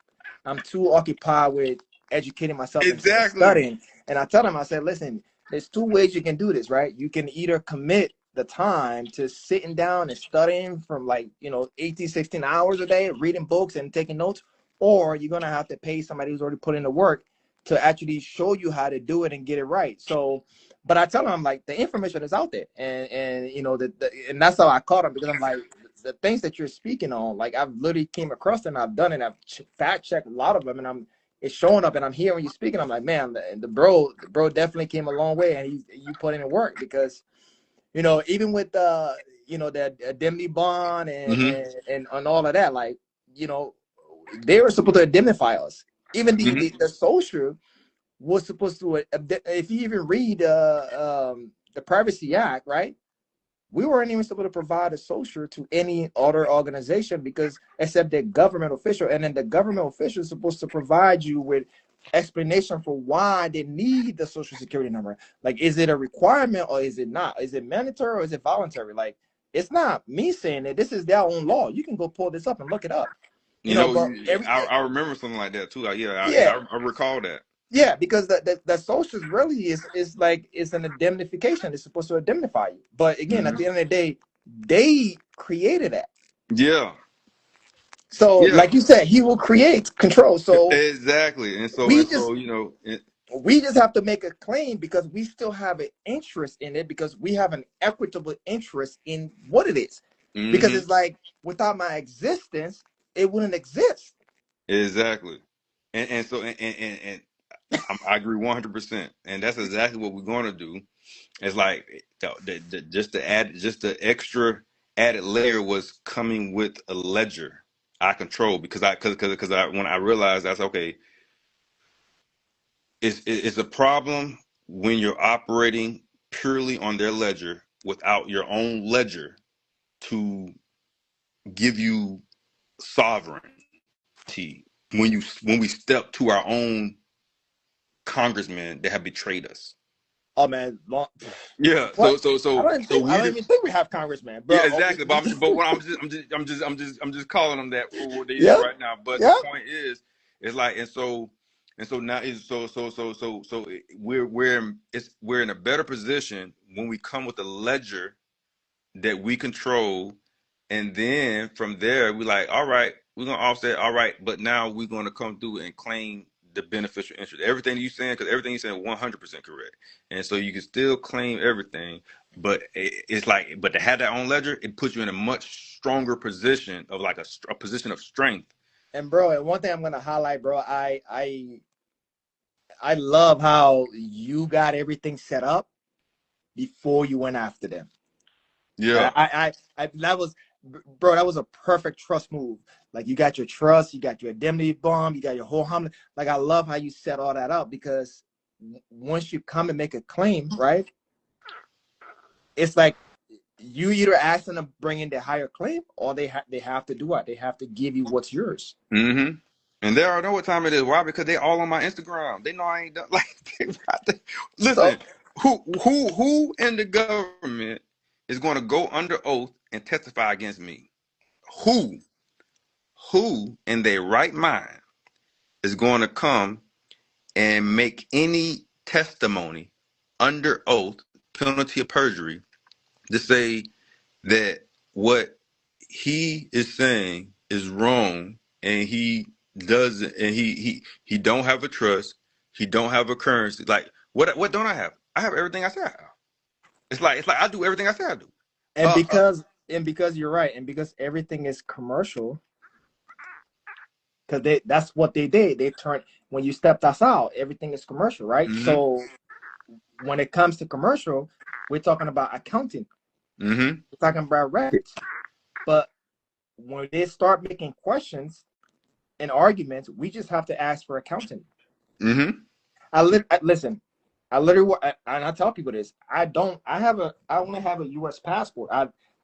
occupied with educating myself and studying. And I tell them, I said, listen, there's two ways you can do this, right? You can either commit the time to sitting down and studying from, like, you know, 18, 16 hours a day, reading books and taking notes, or you're gonna have to pay somebody who's already put in the work to actually show you how to do it and get it right. So, but I tell them, I'm like, the information is out there, and you know, and that's how I caught them, because I'm like, the things that you're speaking on, like I've literally came across them, I've done it, I've fact checked a lot of them, and it's showing up, and I'm hearing you speaking. I'm like, man, the bro definitely came a long way, and you put in the work, because, you know, even with you know, the indemnity bond and all of that, like, you know, they were supposed to indemnify us. Even the social was supposed to, if you even read the Privacy Act, right? We weren't even supposed to provide a social to any other organization, because except the government official, and then the government official is supposed to provide you with explanation for why they need the social security number. Like, is it a requirement or is it not? Is it mandatory or is it voluntary? Like, it's not me saying it. This is their own law. You can go pull this up and look it up. You know, but I remember something like that too. I recall that. Yeah, because the socials really is like, it's an indemnification. It's supposed to indemnify you. But again, at the end of the day, they created that. Yeah. So, like you said, he will create control. So exactly, and so you know, we just have to make a claim, because we still have an interest in it, because we have an equitable interest in what it is. Because it's like, without my existence, it wouldn't exist. Exactly, and so I agree 100%, and that's exactly what we're going to do. It's like just the extra added layer was coming with a ledger I control, because when I realized that's okay, it's a problem when you're operating purely on their ledger without your own ledger to give you sovereignty, when we step to our own congressmen that have betrayed us. Oh man, yeah. What? I don't even think we have congressmen, bro. Yeah, exactly. But I'm just calling them that for what they is right now. But the point is, it's like, and so now is so we're in a better position when we come with a ledger that we control, and then from there we like, all right, we're gonna offset, all right, but now we're gonna come through and claim the beneficial interest. Everything you saying, because everything you saying 100% correct, and so you can still claim everything, but it's like, but to have that on ledger, it puts you in a much stronger position of like a position of strength. And bro, and one thing I'm gonna highlight, bro, I love how you got everything set up before you went after them. Yeah. That was, bro, that was a perfect trust move. Like, you got your trust, you got your indemnity bond, you got your whole homily. Like, I love how you set all that up, because once you come and make a claim, right? It's like you either ask them to bring in their higher claim, or they have to do what? They have to give you what's yours. Mm-hmm. And they already know what time it is. Why? Because they all on my Instagram. They know I ain't done listen. Who in the government is going to go under oath and testify against me? Who in their right mind is going to come and make any testimony under oath, penalty of perjury, to say that what he is saying is wrong, and he doesn't, and he don't have a trust, he don't have a currency. Like, what don't I have? I have everything I said I have. It's like I do everything I said I do. And because you're right, and because everything is commercial, because that's what they did. They turned, when you stepped us out, everything is commercial, right? Mm-hmm. So when it comes to commercial, we're talking about accounting. Mm-hmm. We're talking about records. But when they start making questions and arguments, we just have to ask for accounting. Mm-hmm. Listen, I literally, and I tell people this, I only have a U.S. passport.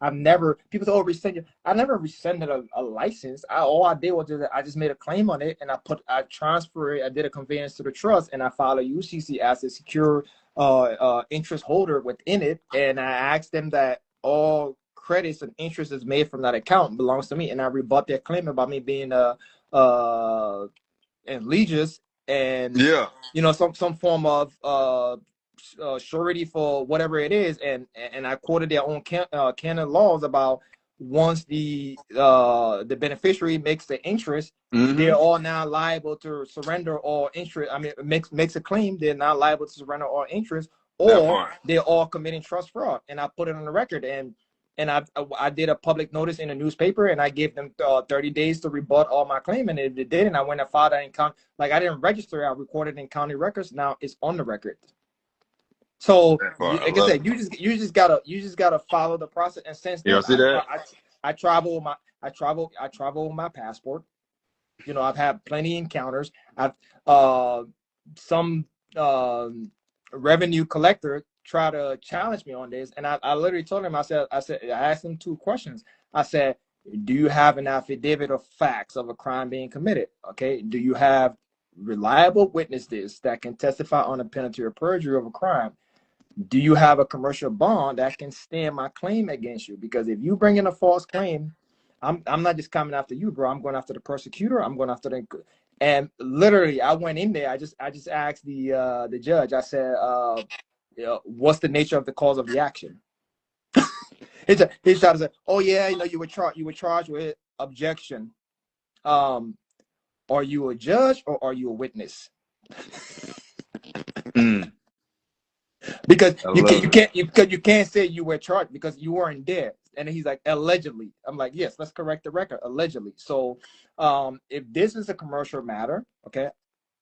I've never, people say, oh, rescind. I never rescinded a license. All I did was I just made a claim on it, and I transferred it. I did a conveyance to the trust, and I filed a UCC as a secure interest holder within it. And I asked them that all credits and interest is made from that account belongs to me, and I rebut their claim about me being and legious and some form of surety for whatever it is, and I quoted their own canon laws about once the beneficiary makes the interest, they're all now liable to surrender all interest. I mean, makes a claim, they're now liable to surrender all interest, or they're all committing trust fraud. And I put it on the record, and I did a public notice in a newspaper, and I gave them 30 days to rebut all my claim, and they did. And I went and filed that in county. Like, I didn't register, I recorded in county records. Now it's on the record. So, like I said, you just gotta follow the process. And since then, I travel with my passport. You know, I've had plenty of encounters. I've some revenue collector try to challenge me on this, and I literally told him, I asked him 2 questions. I said, do you have an affidavit of facts of a crime being committed? Okay, do you have reliable witnesses that can testify on a penalty of perjury of a crime? Do you have a commercial bond that can stand my claim against you? Because if you bring in a false claim, I'm not just coming after you, bro. I'm going after the persecutor. I'm going after the. And literally, I went in there. I just asked the judge. I said, what's the nature of the cause of the action? He tried to say, oh yeah, you were charged with objection. Are you a judge or are you a witness? Because you can't say you were charged because you weren't there. And he's like, allegedly. I'm like, yes, let's correct the record, allegedly. So if this is a commercial matter, okay,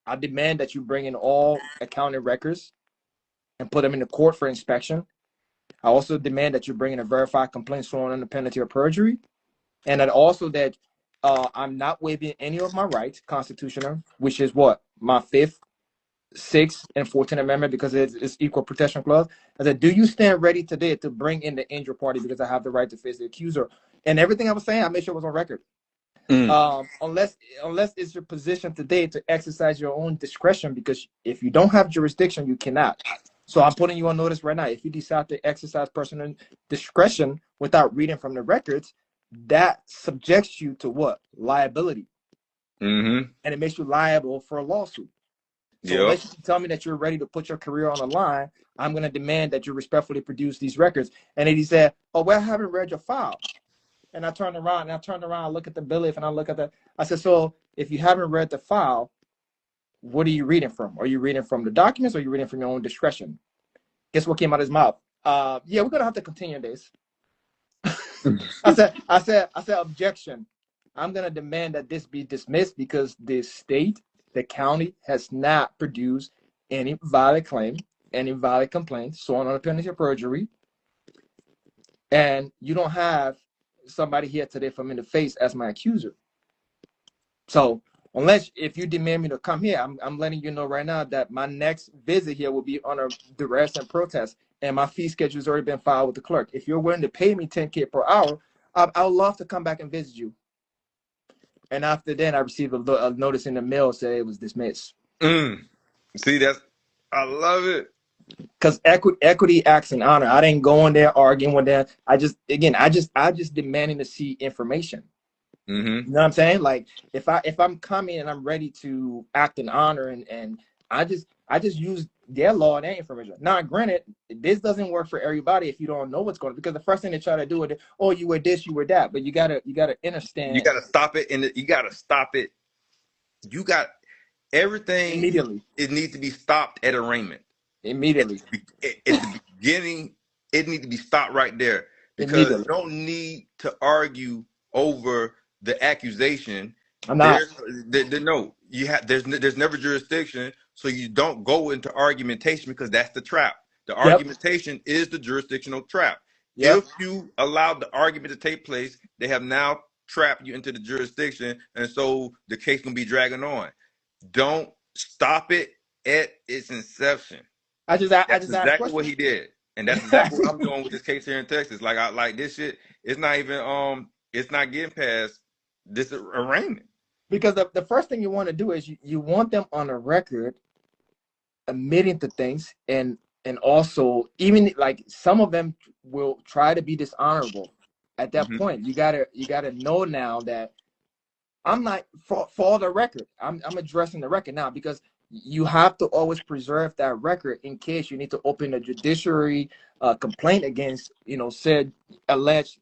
I demand that you bring in all accounting records and put them in the court for inspection. I also demand that you bring in a verified complaint sworn under penalty of perjury, and that also that I'm not waiving any of my rights, constitutional, which is what? My 5th, 6th, and 14th Amendment, because it's equal protection clause. I said, do you stand ready today to bring in the injured party because I have the right to face the accuser? And everything I was saying, I made sure it was on record. Unless it's your position today to exercise your own discretion, because if you don't have jurisdiction, you cannot. So I'm putting you on notice right now. If you decide to exercise personal discretion without reading from the records, that subjects you to what? Liability. And it makes you liable for a lawsuit. So unless you tell me that you're ready to put your career on the line, I'm going to demand that you respectfully produce these records. And then he said, oh, well, I haven't read your file. And I turned around, I look at the bailiff, and I look at I said, so if you haven't read the file, what are you reading from? Are you reading from the documents, or are you reading from your own discretion? Guess what came out of his mouth? Yeah, we're going to have to continue this. I said, objection. I'm going to demand that this be dismissed because the state, the county, has not produced any valid claim, any valid complaint, sworn on a penalty of perjury. And you don't have somebody here today for me to face as my accuser. So Unless if you demand me to come here, I'm letting you know right now that my next visit here will be under duress and protest, and my fee schedule has already been filed with the clerk. If you're willing to pay me $10K per hour, I would love to come back and visit you. And after then, I received a notice in the mail saying it was dismissed. See, I love it. Because equity acts in honor. I didn't go in there arguing with them. I just demanding to see information. Mm-hmm. You know what I'm saying? Like if I'm coming and I'm ready to act in honor, and I just use their law and their information. Now, granted, this doesn't work for everybody if you don't know what's going on, because the first thing they try to do is, oh, you were this, you were that, but you gotta understand. You gotta stop it, and you gotta stop it. You got everything immediately. It needs to be stopped at arraignment. Immediately. At the beginning, it needs to be stopped right there, because you don't need to argue over the accusation. I'm not. No, there's never jurisdiction, so you don't go into argumentation, because that's the trap. The argumentation is the jurisdictional trap. If you allow the argument to take place, they have now trapped you into the jurisdiction, and so the case can be dragging on. Don't stop it at its inception. That's exactly what he did, and that's exactly what I'm doing with this case here in Texas. Like this shit, it's not even it's not getting past this arraignment. Because the first thing you want to do is you want them on a record admitting to things, and also, even like some of them will try to be dishonorable. At that point, you gotta know now that I'm not for the record. I'm addressing the record now, because you have to always preserve that record in case you need to open a judiciary complaint against said alleged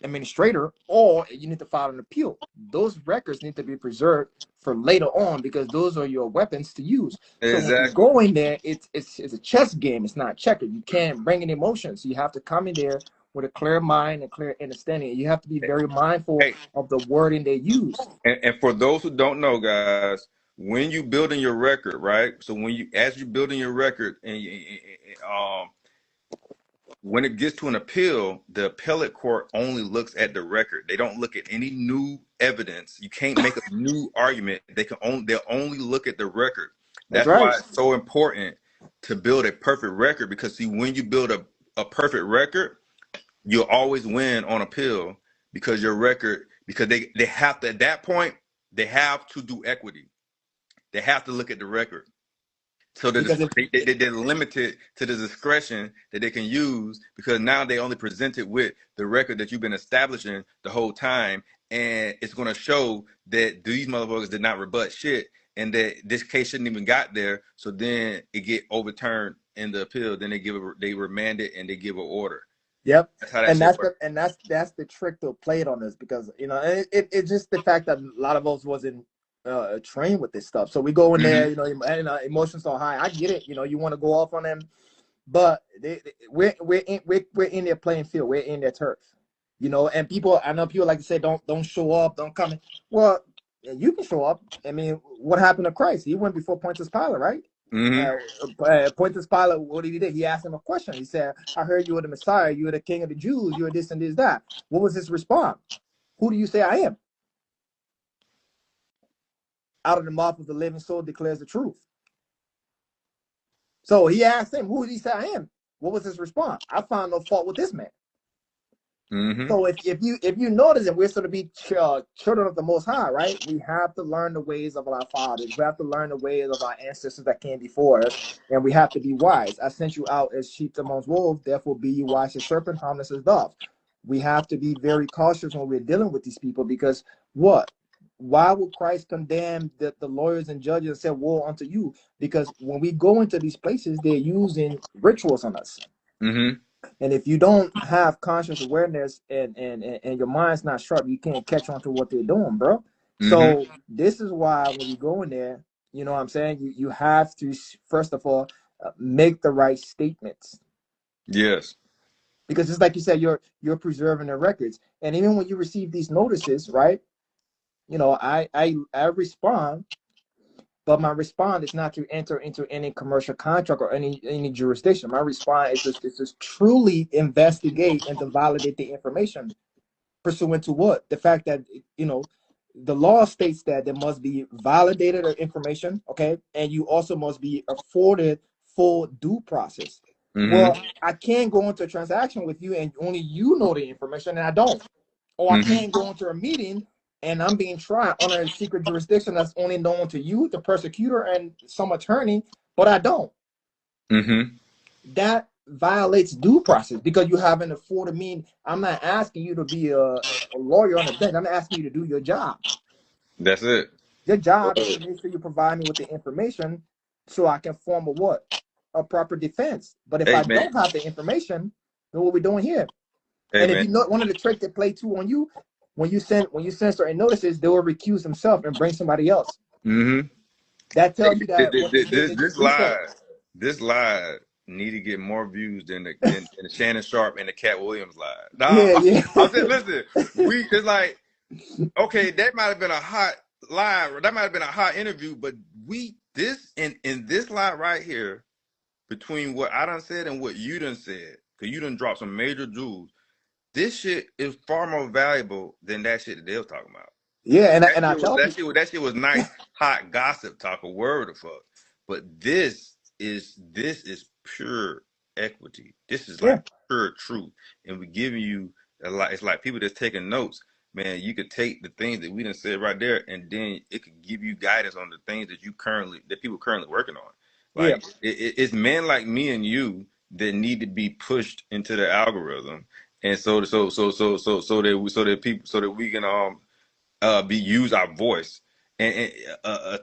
administrator, or you need to file an appeal. Those records need to be preserved for later on, because those are your weapons to use. Exactly. So when you go in there, it's a chess game. It's not checker. You can't bring in emotions. You have to come in there with a clear mind and clear understanding. You have to be very mindful of the wording they use. And for those who don't know, guys, when you building your record, right? So as you're building your record, and when it gets to an appeal, the appellate court only looks at the record. They don't look at any new evidence. You can't make a new argument. They'll only look at the record. That's right. Why it's so important to build a perfect record, because see, when you build a perfect record, you'll always win on appeal, because your record, because they have to, at that point, they have to do equity. They have to look at the record. So they're limited to the discretion that they can use, because now they only presented with the record that you've been establishing the whole time, and it's going to show that these motherfuckers did not rebut shit, and that this case shouldn't even got there. So then it get overturned in the appeal. Then they remand it, and they give an order. Yep. That's the trick to play it on this, because it's just the fact that a lot of us wasn't trained with this stuff. So we go in there, emotions are high. I get it. You want to go off on them, but we're in their playing field. We're in their turf. And I know people like to say, don't show up, don't come in. Well, you can show up. I mean, what happened to Christ? He went before Pontius Pilate, right? Pontius Pilate, what did he do? He asked him a question. He said, I heard you were the Messiah, you were the King of the Jews, you were this and this, that. What was his response? Who do you say I am? Out of the mouth of the living soul declares the truth. So he asked him, who did he say I am? What was his response? I found no fault with this man. So if you notice that we're sort of be children of the Most High, right? We have to learn the ways of our fathers. We have to learn the ways of our ancestors that came before us, and we have to be wise. I sent you out as sheep amongst wolves, therefore be you wise as serpent, harmless as dove. We have to be very cautious when we're dealing with these people, because what? Why would Christ condemn the lawyers and judges and say, woe unto you? Because when we go into these places, they're using rituals on us. And if you don't have conscious awareness and your mind's not sharp, you can't catch on to what they're doing, bro. So this is why when you go in there, you know what I'm saying? You have to, first of all, make the right statements. Yes. Because just like you said, you're preserving the records. And even when you receive these notices, right? I respond, but my response is not to enter into any commercial contract or any jurisdiction. My response is just truly investigate and to validate the information, pursuant to what? The fact that, the law states that there must be validated information, okay, and you also must be afforded full due process. Well, I can't go into a transaction with you and only you know the information and I don't. Or I can't go into a meeting and I'm being tried under a secret jurisdiction that's only known to you, the persecutor, and some attorney, but I don't. That violates due process because you haven't afforded me. I'm not asking you to be a lawyer on the bench. I'm asking you to do your job. That's it. Your job is to make sure you provide me with the information so I can form a proper defense. But if I don't have the information, then what we're doing here. And if you know one of the tricks they play too on you, when you send certain notices, they will recuse themselves and bring somebody else. That tells you that this live need to get more views than the Shannon Sharp and the Cat Williams live. I said, listen, it's like, okay, that might have been a hot live, that might have been a hot interview, but in this live right here, between what I done said and what you done said, because you done dropped some major jewels, this shit is far more valuable than that shit that they was talking about. Yeah, that shit was nice, hot gossip talk, a word of fuck. But this is pure equity. This is like pure truth, and we're giving you a lot. It's like people that's taking notes. Man, you could take the things that we done said right there, and then it could give you guidance on the things that people currently working on. Like it's men like me and you that need to be pushed into the algorithm, and so that we can use our voice and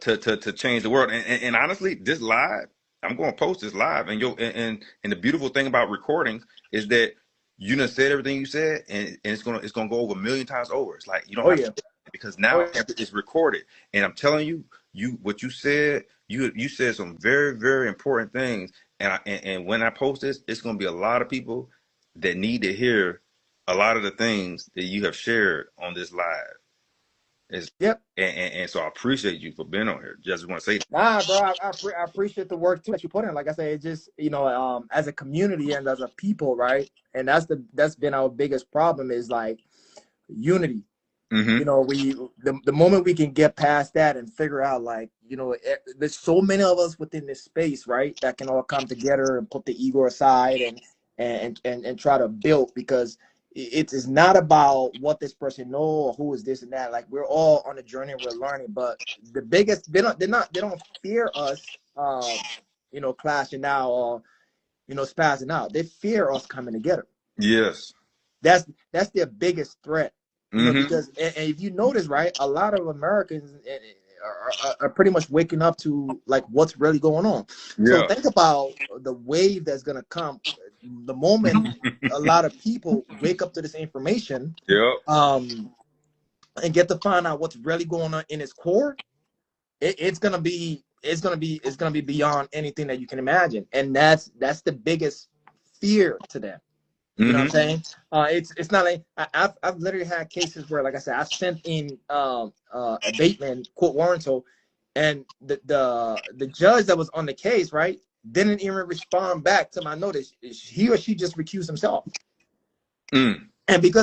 to change the world. And honestly, this live, I'm going to post this live, and the beautiful thing about recordings is that you done said everything you said, and it's gonna go over 1 million times over. It's like you don't have to, because now it's recorded, and I'm telling you, what you said, you said some very, very important things, and when I post this, it's gonna be a lot of people that need to hear a lot of the things that you have shared on this live. And so I appreciate you for being on here. Just want to say that. Nah, bro, I appreciate the work too that you put in. Like I say, it's just, as a community and as a people, right? And that's been our biggest problem is like unity. The moment we can get past that and figure out, like, there's so many of us within this space, right, that can all come together and put the ego aside and try to build, because it is not about what this person know or who is this and that. Like, we're all on a journey, we're learning. But the biggest, they don't fear us clashing out or spazzing out. They fear us coming together. Yes, that's their biggest threat. Because and if you notice, right, a lot of Americans are pretty much waking up to like what's really going on. So think about the wave that's gonna come the moment a lot of people wake up to this information, and get to find out what's really going on in its core. It's gonna be beyond anything that you can imagine, and that's the biggest fear to them. You know what I'm saying? It's not like I've literally had cases where, like I said, I sent in abatement, court warranto, and the judge that was on the case, right, didn't even respond back to my notice. He or she just recused himself. And because